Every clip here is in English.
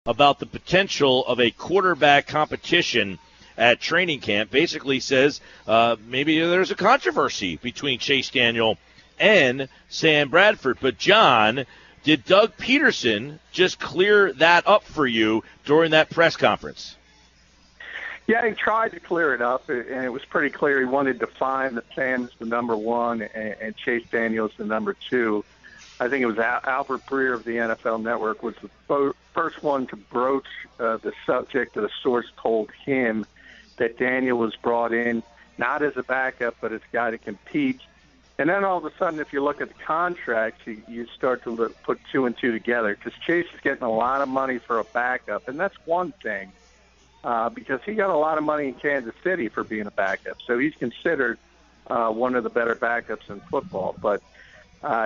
about the potential of a quarterback competition at training camp. Basically says maybe there's a controversy between Chase Daniel and Sam Bradford. But, John, did Doug Peterson just clear that up for you during that press conference? Yeah, he tried to clear it up, and it was pretty clear he wanted to find that Sam's the number one and Chase Daniel's the number two. I think it was Albert Breer of the NFL Network was the first one to broach the subject that a source told him that Daniel was brought in not as a backup but as a guy to compete. And then all of a sudden, if you look at the contracts, you start to put two and two together because Chase is getting a lot of money for a backup, and that's one thing because he got a lot of money in Kansas City for being a backup. So he's considered one of the better backups in football. But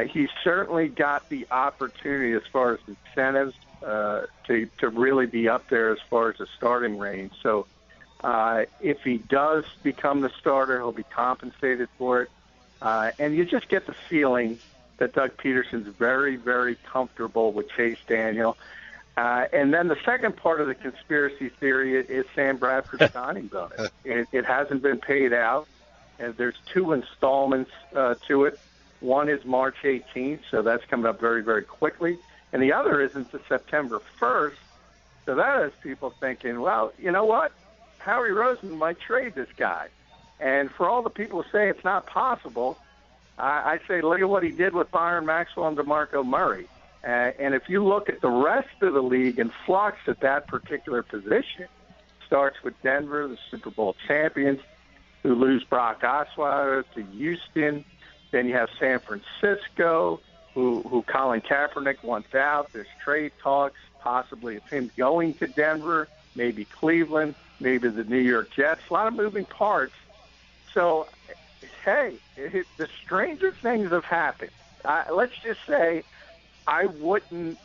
he's certainly got the opportunity as far as incentives to really be up there as far as the starting range. So if he does become the starter, he'll be compensated for it. And you just get the feeling that Doug Peterson's very, very comfortable with Chase Daniel. And then the second part of the conspiracy theory is Sam Bradford's signing bonus. It hasn't been paid out, and there's two installments to it. One is March 18th, so that's coming up very, very quickly. And the other isn't until September 1st. So that has people thinking, well, you know what? Howie Roseman might trade this guy. And for all the people who say it's not possible, I say look at what he did with Byron Maxwell and DeMarco Murray. And if you look at the rest of the league in flux at that particular position, starts with Denver, the Super Bowl champions, who lose Brock Osweiler to Houston. Then you have San Francisco, who Colin Kaepernick wants out. There's trade talks, possibly of him going to Denver, maybe Cleveland, maybe the New York Jets. A lot of moving parts. So, hey, the stranger things have happened. Let's just say I wouldn't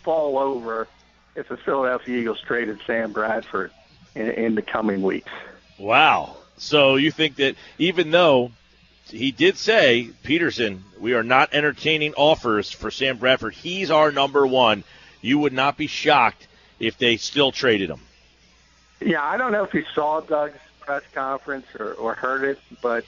fall over if the Philadelphia Eagles traded Sam Bradford in the coming weeks. Wow. So you think that even though he did say, Peterson, we are not entertaining offers for Sam Bradford, he's our number one, you would not be shocked if they still traded him? Yeah, I don't know if you saw Doug's press conference or heard it, but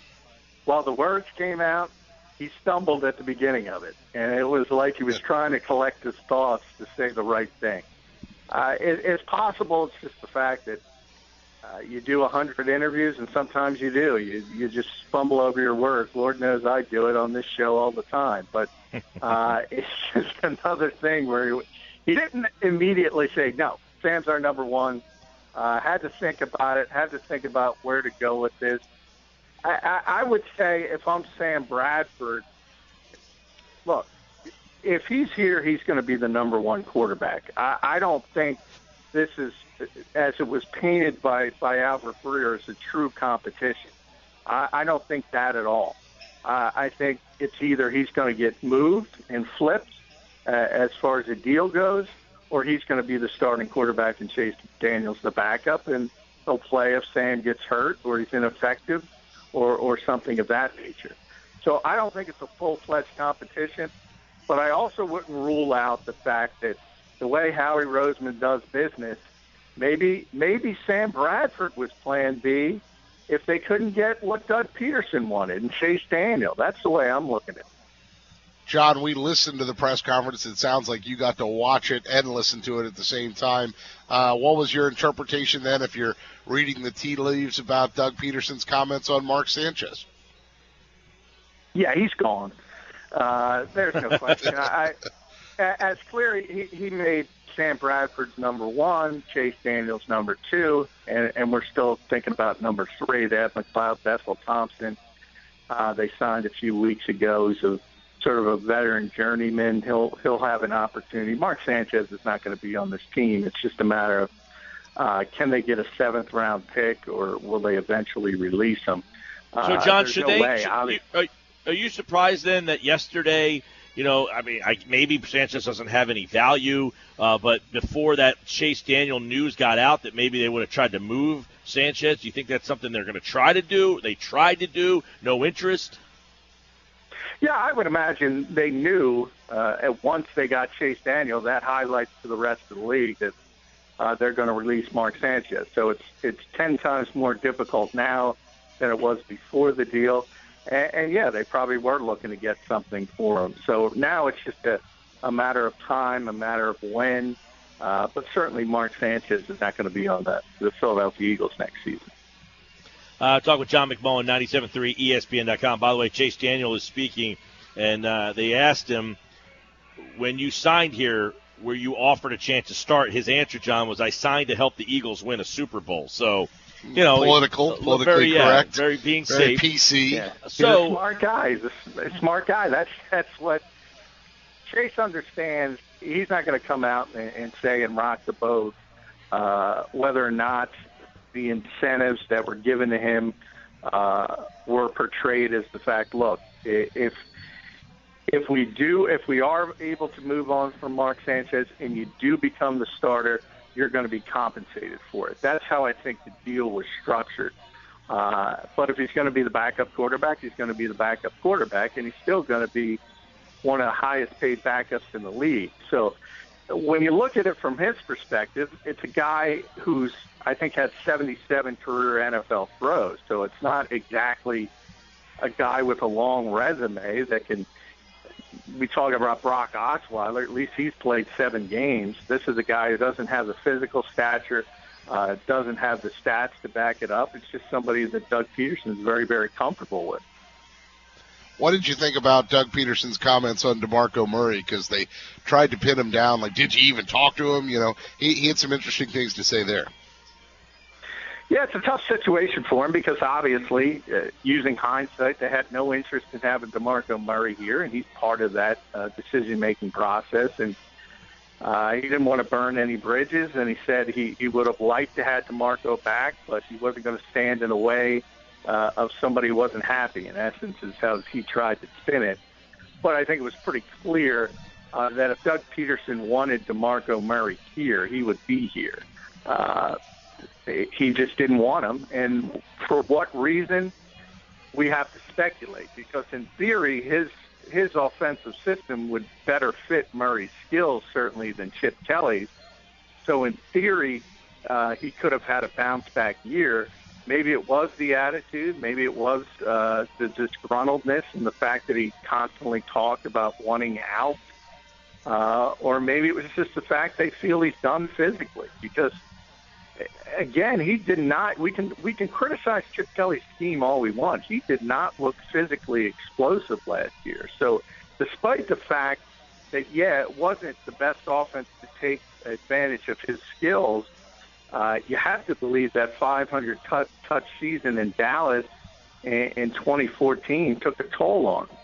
while the words came out, he stumbled at the beginning of it, and it was like he was trying to collect his thoughts to say the right thing. It's possible it's just the fact that you do 100 interviews, and sometimes you do. You just fumble over your words. Lord knows I do it on this show all the time. But it's just another thing where he didn't immediately say, no, Sam's our number one. Had to think about it, had to think about where to go with this. I would say if I'm Sam Bradford, look, if he's here, he's going to be the number one quarterback. I don't think this is, as it was painted by Albert Breer, as a true competition. I don't think that at all. I think it's either he's going to get moved and flipped as far as the deal goes, or he's going to be the starting quarterback and Chase Daniel's the backup, and he'll play if Sam gets hurt or he's ineffective or something of that nature. So I don't think it's a full-fledged competition, but I also wouldn't rule out the fact that the way Howie Roseman does business, maybe Sam Bradford was plan B if they couldn't get what Doug Peterson wanted and Chase Daniel. That's the way I'm looking at it. John, we listened to the press conference. It sounds like you got to watch it and listen to it at the same time. What was your interpretation then if you're reading the tea leaves about Doug Peterson's comments on Mark Sanchez? Yeah, he's gone. There's no question. As clear, he made Sam Bradford's number one, Chase Daniel's number two, and we're still thinking about number three. They have McLeod Bethel Thompson. They signed a few weeks ago. He's sort of a veteran journeyman. He'll have an opportunity. Mark Sanchez is not going to be on this team. It's just a matter of can they get a seventh-round pick, or will they eventually release him? So, John, are you surprised then that yesterday, maybe Sanchez doesn't have any value, but before that Chase Daniel news got out that maybe they would have tried to move Sanchez? Do you think that's something they're going to try to do? They tried to do, no interest? Yeah, I would imagine they knew once they got Chase Daniel, that highlights to the rest of the league that they're going to release Mark Sanchez. So it's 10 times more difficult now than it was before the deal. And yeah, they probably were looking to get something for him. So now it's just a matter of time, a matter of when. But certainly Mark Sanchez is not going to be on the Philadelphia Eagles next season. Talk with John McMullen, 97.3 ESPN.com. By the way, Chase Daniel is speaking, and they asked him, when you signed here, were you offered a chance to start? His answer, John, was, I signed to help the Eagles win a Super Bowl. So, politically very, correct, very being very safe. PC. Yeah. So he's a smart guy. He's a smart guy. That's what Chase understands. He's not going to come out and say and rock the boat whether or not the incentives that were given to him were portrayed as the fact. Look, if we are able to move on from Mark Sanchez and you do become the starter, you're going to be compensated for it. That's how I think the deal was structured. But if he's going to be the backup quarterback, he's going to be the backup quarterback, and he's still going to be one of the highest paid backups in the league. So when you look at it from his perspective, it's a guy who's, I think, had 77 career NFL throws. So it's not exactly a guy with a long resume that can. We talk about Brock Osweiler. At least he's played 7 games. This is a guy who doesn't have the physical stature, doesn't have the stats to back it up. It's just somebody that Doug Peterson is very, very comfortable with. What did you think about Doug Peterson's comments on DeMarco Murray? Because they tried to pin him down. Like, did you even talk to him? He had some interesting things to say there. Yeah, it's a tough situation for him because obviously, using hindsight, they had no interest in having DeMarco Murray here, and he's part of that decision-making process. And he didn't want to burn any bridges, and he said he would have liked to have DeMarco back, but he wasn't going to stand in the way of somebody who wasn't happy, in essence, is how he tried to spin it. But I think it was pretty clear that if Doug Peterson wanted DeMarco Murray here, he would be here. He just didn't want him, and for what reason, we have to speculate, because in theory, his offensive system would better fit Murray's skills, certainly, than Chip Kelly's. So in theory, he could have had a bounce-back year. Maybe it was the attitude. Maybe it was the disgruntledness and the fact that he constantly talked about wanting out. Or maybe it was just the fact they feel he's done physically. Because, again, he did not – we can criticize Chip Kelly's scheme all we want. He did not look physically explosive last year. So despite the fact that, yeah, it wasn't the best offense to take advantage of his skills, you have to believe that 500 touch season in Dallas in 2014 took a toll on him.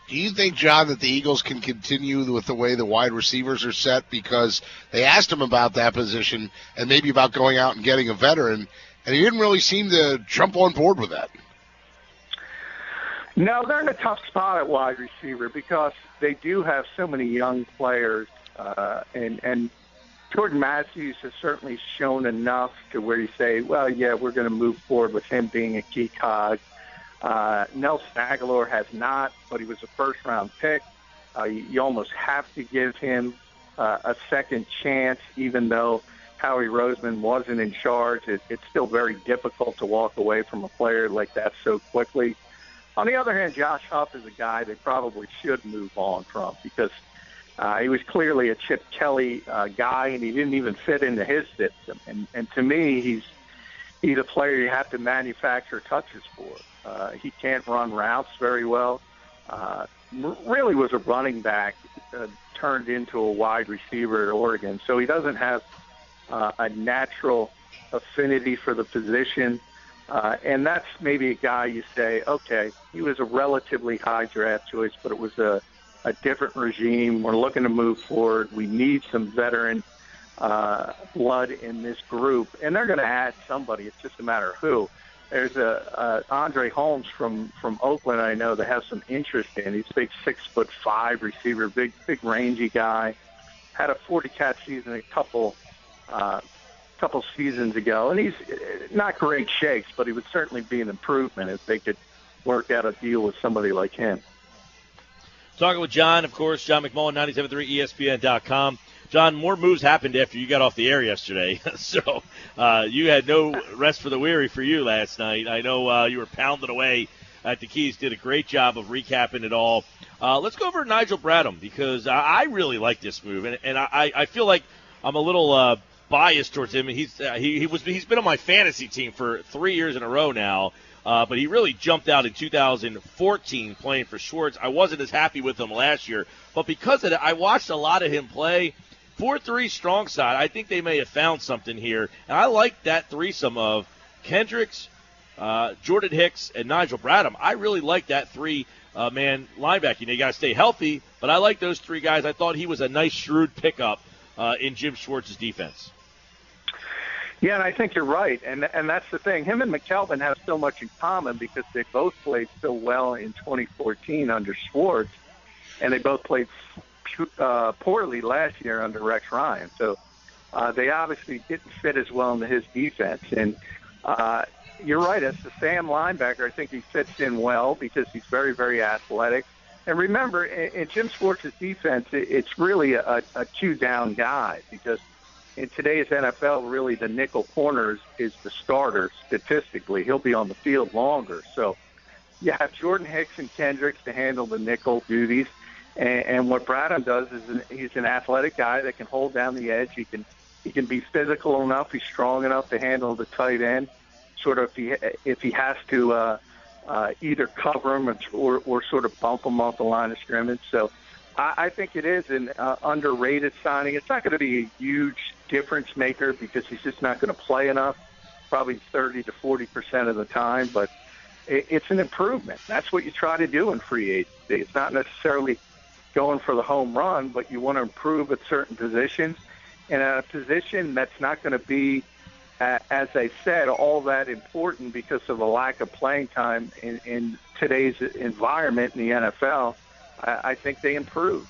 Do you think, John, that the Eagles can continue with the way the wide receivers are set? Because they asked him about that position and maybe about going out and getting a veteran, and he didn't really seem to jump on board with that. No, they're in a tough spot at wide receiver because they do have so many young players, and Jordan Matthews has certainly shown enough to where you say, well, yeah, we're going to move forward with him being a key cog. Nelson Aguilar has not, but he was a first-round pick. You almost have to give him a second chance, even though Howie Roseman wasn't in charge. It's still very difficult to walk away from a player like that so quickly. On the other hand, Josh Huff is a guy they probably should move on from because he was clearly a Chip Kelly guy, and he didn't even fit into his system. And to me, he's a player you have to manufacture touches for. He can't run routes very well. Really was a running back turned into a wide receiver at Oregon. So he doesn't have a natural affinity for the position. And that's maybe a guy you say, okay, he was a relatively high draft choice, but it was a different regime. We're looking to move forward. We need some veteran blood in this group, and they're going to add somebody. It's just a matter of who. There's a Andre Holmes from Oakland I know that has some interest in. He's a big 6'5" receiver, big rangy guy. Had a 40-catch season a couple seasons ago, and he's not great shakes, but he would certainly be an improvement if they could work out a deal with somebody like him. Talking with John, of course, John McMullen, 97.3 ESPN.com. John, more moves happened after you got off the air yesterday, so you had no rest for the weary for you last night. I know you were pounding away at the keys, did a great job of recapping it all. Let's go over to Nigel Bradham, because I really like this move, and I feel like I'm a little biased towards him. He's been on my fantasy team for 3 years in a row now. But he really jumped out in 2014 playing for Schwartz. I wasn't as happy with him last year. But because of that, I watched a lot of him play. 4-3 strong side. I think they may have found something here. And I like that threesome of Kendricks, Jordan Hicks, and Nigel Bradham. I really like that three-man linebacking. You got to stay healthy, but I like those three guys. I thought he was a nice, shrewd pickup in Jim Schwartz's defense. Yeah, and I think you're right, and that's the thing. Him and McMullen have so much in common because they both played so well in 2014 under Schwartz, and they both played poorly last year under Rex Ryan. So they obviously didn't fit as well into his defense. And you're right, as the Sam linebacker, I think he fits in well because he's very, very athletic. And remember, in Jim Schwartz's defense, it's really a two-down guy because in today's NFL, really the nickel corner is the starter statistically. He'll be on the field longer. So you have Jordan Hicks and Kendricks to handle the nickel duties. And what Bradham does is he's an athletic guy that can hold down the edge. He can be physical enough. He's strong enough to handle the tight end. Sort of if he has to either cover him or sort of bump him off the line of scrimmage. So I think it is an underrated signing. It's not going to be a huge difference maker because he's just not going to play enough, probably 30 to 40% of the time. But it's an improvement. That's what you try to do in free agency. It's not necessarily going for the home run, but you want to improve at certain positions. And at a position that's not going to be, as I said, all that important because of a lack of playing time in today's environment in the NFL, I think they improved.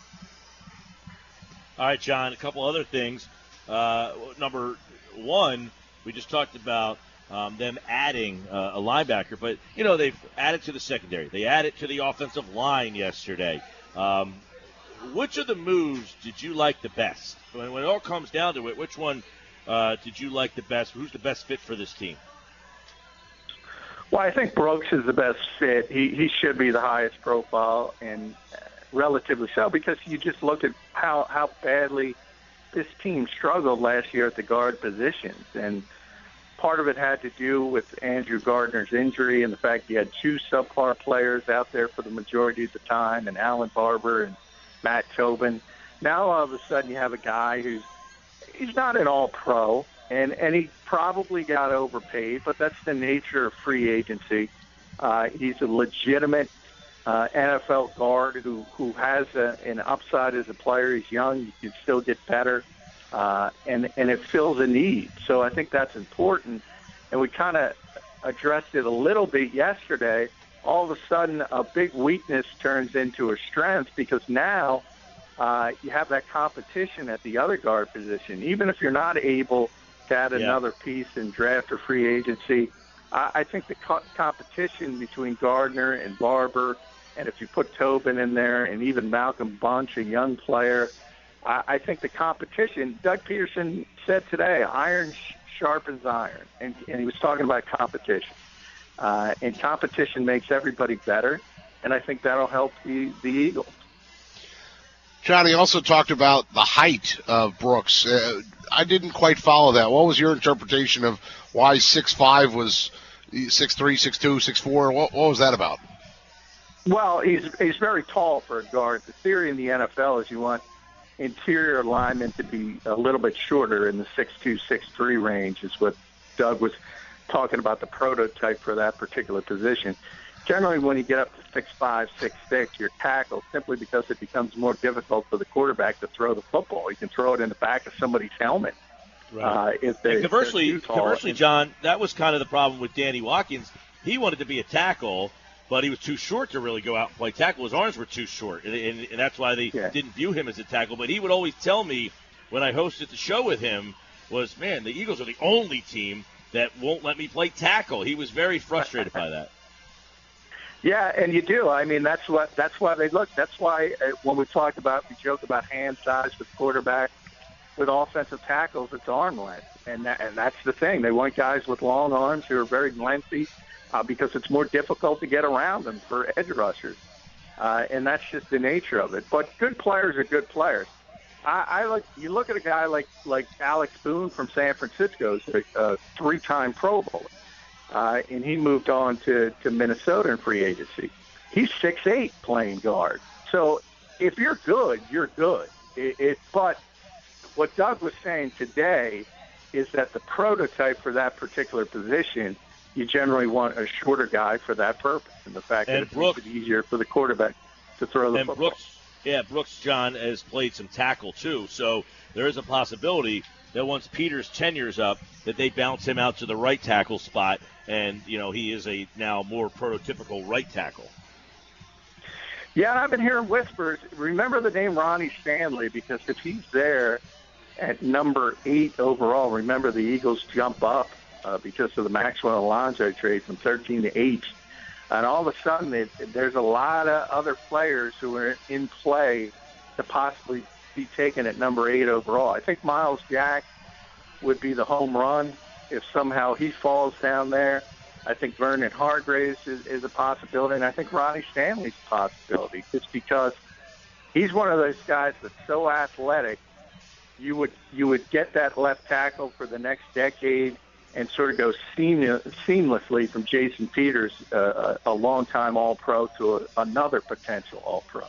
All right, John, a couple other things. Number one, we just talked about them adding a linebacker, but, you know, they've added to the secondary. They added to the offensive line yesterday. Which of the moves did you like the best? When it all comes down to it, which one did you like the best? Who's the best fit for this team? Well, I think Brooks is the best fit. He should be the highest profile, and relatively so, because you just look at how badly this team struggled last year at the guard positions. And part of it had to do with Andrew Gardner's injury and the fact he had two subpar players out there for the majority of the time, and Alan Barber and Matt Tobin. Now all of a sudden you have a guy he's not an all-pro, and he probably got overpaid, but that's the nature of free agency. He's a legitimate NFL guard who has an upside as a player. He's young. You can still get better, and it fills a need. So I think that's important. And we kind of addressed it a little bit yesterday. All of a sudden, a big weakness turns into a strength because now you have that competition at the other guard position. Even if you're not able to add another piece in draft or free agency, I think the competition between Gardner and Barber, and if you put Tobin in there and even Malcolm Bunch, a young player, I think the competition, Doug Peterson said today, iron sharpens iron, and he was talking about competition. And competition makes everybody better, and I think that'll help the Eagles. Johnny also talked about the height of Brooks. I didn't quite follow that. What was your interpretation of why 6'5" was 6'3", 6'2", 6'4"? What was that about? Well, he's very tall for a guard. The theory in the NFL is you want interior linemen to be a little bit shorter in the 6'2", 6'3" range is what Doug was talking about, the prototype for that particular position. Generally, when you get up to 6'5", 6'6", you're tackled simply because it becomes more difficult for the quarterback to throw the football. You can throw it in the back of somebody's helmet. Right. Conversely, John, that was kind of the problem with Danny Watkins. He wanted to be a tackle, but he was too short to really go out and play tackle. His arms were too short, and that's why they didn't view him as a tackle. But he would always tell me when I hosted the show with him was, man, the Eagles are the only team that won't let me play tackle. He was very frustrated by that. Yeah, and you do. I mean, that's why they look. That's why when we joke about hand size with quarterback, with offensive tackles, it's arm length, and that's the thing. They want guys with long arms who are very lengthy because it's more difficult to get around them for edge rushers, and that's just the nature of it. But good players are good players. You look at a guy like Alex Boone from San Francisco, a 3-time Pro Bowler. And he moved on to Minnesota in free agency. He's 6'8", playing guard. So if you're good, you're good. But what Doug was saying today is that the prototype for that particular position, you generally want a shorter guy for that purpose, and the fact that it makes it easier for the quarterback to throw the football. Brooks, John, has played some tackle too, so there is a possibility that once Peters' tenure's up, that they bounce him out to the right tackle spot, and, he is a now more prototypical right tackle. Yeah, and I've been hearing whispers. Remember the name Ronnie Stanley, because if he's there at number 8 overall, remember the Eagles jump up because of the Maxwell Alonso trade from 13 to 8. And all of a sudden, there's a lot of other players who are in play to possibly be taken at number 8 overall. I think Miles Jack would be the home run if somehow he falls down there. I think Vernon Hargraves is a possibility, and I think Ronnie Stanley's a possibility, just because he's one of those guys that's so athletic. You would get that left tackle for the next decade and sort of go seamlessly from Jason Peters, a long-time All-Pro, to another potential All-Pro.